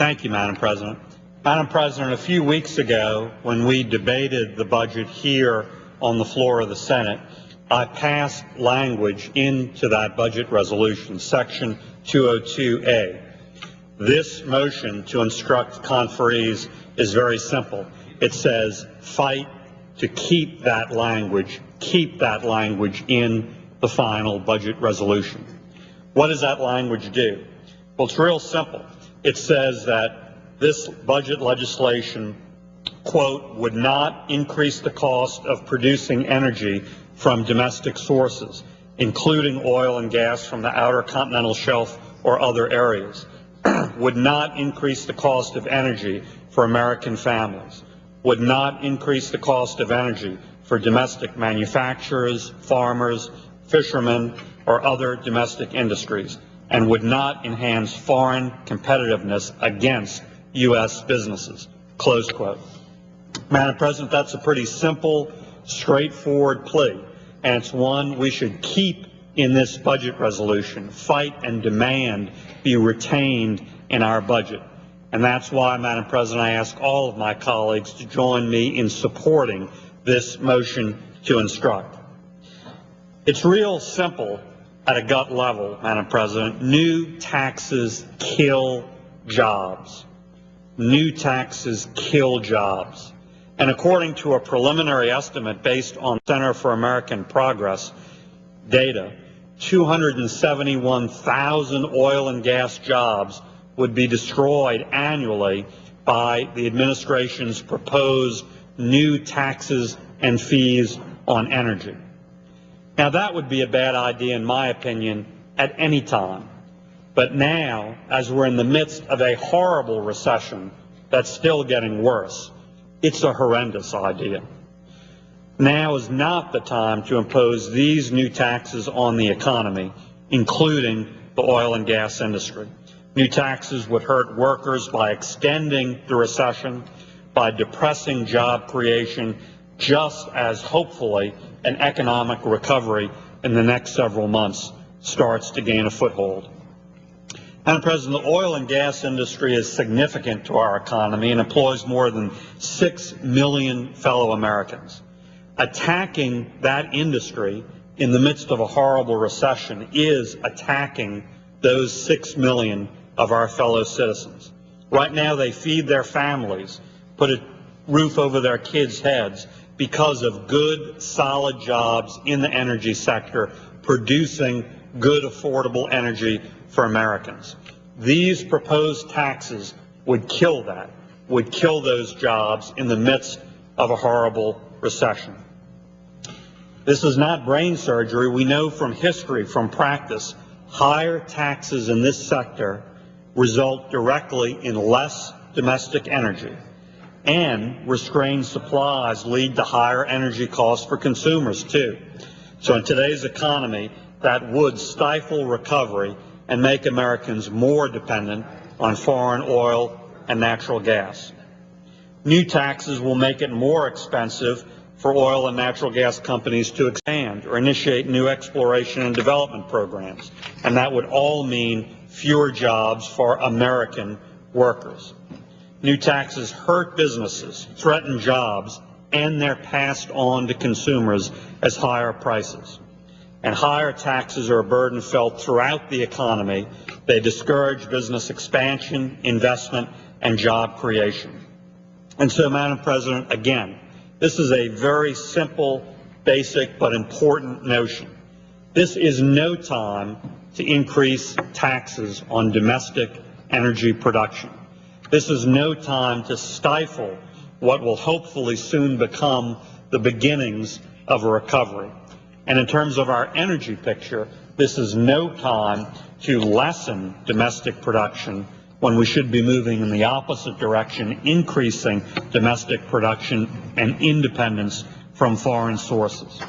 Thank you, Madam President. Madam President, a few weeks ago, when we debated the budget here on the floor of the Senate, I passed language into that budget resolution, Section 202A. This motion to instruct conferees is very simple. It says fight to keep that language in the final budget resolution. What does that language do? Well, it's real simple. It says that this budget legislation, quote, would not increase the cost of producing energy from domestic sources, including oil and gas from the outer continental shelf or other areas, would not increase the cost of energy for American families, would not increase the cost of energy for domestic manufacturers, farmers, fishermen, or other domestic industries, and would not enhance foreign competitiveness against U.S. businesses, close quote. Madam President, that's a pretty simple, straightforward plea, and it's one we should keep in this budget resolution, fight and demand be retained in our budget. And that's why, Madam President, I ask all of my colleagues to join me in supporting this motion to instruct. It's real simple at a gut level, Madam President. New taxes kill jobs. New taxes kill jobs. And according to a preliminary estimate based on Center for American Progress data, 271,000 oil and gas jobs would be destroyed annually by the administration's proposed new taxes and fees on energy. Now, that would be a bad idea, in my opinion, at any time. But now, as we're in the midst of a horrible recession that's still getting worse, it's a horrendous idea. Now is not the time to impose these new taxes on the economy, including the oil and gas industry. New taxes would hurt workers by extending the recession, by depressing job creation, just as hopefully an economic recovery in the next several months starts to gain a foothold. Madam President, the oil and gas industry is significant to our economy and employs more than 6 million fellow Americans. Attacking that industry in the midst of a horrible recession is attacking those 6 million of our fellow citizens. Right now they feed their families, put a roof over their kids' heads because of good, solid jobs in the energy sector, producing good, affordable energy for Americans. These proposed taxes would kill that, would kill those jobs in the midst of a horrible recession. This is not brain surgery. We know from history, from practice, higher taxes in this sector result directly in less domestic energy, and restrained supplies lead to higher energy costs for consumers too. So in today's economy, that would stifle recovery and make Americans more dependent on foreign oil and natural gas. New taxes will make it more expensive for oil and natural gas companies to expand or initiate new exploration and development programs, and that would all mean fewer jobs for American workers. New taxes hurt businesses, threaten jobs, and they're passed on to consumers as higher prices. And higher taxes are a burden felt throughout the economy. They discourage business expansion, investment, and job creation. And so, Madam President, again, this is a very simple, basic, but important notion. This is no time to increase taxes on domestic energy production. This is no time to stifle what will hopefully soon become the beginnings of a recovery. And in terms of our energy picture, this is no time to lessen domestic production when we should be moving in the opposite direction, increasing domestic production and independence from foreign sources.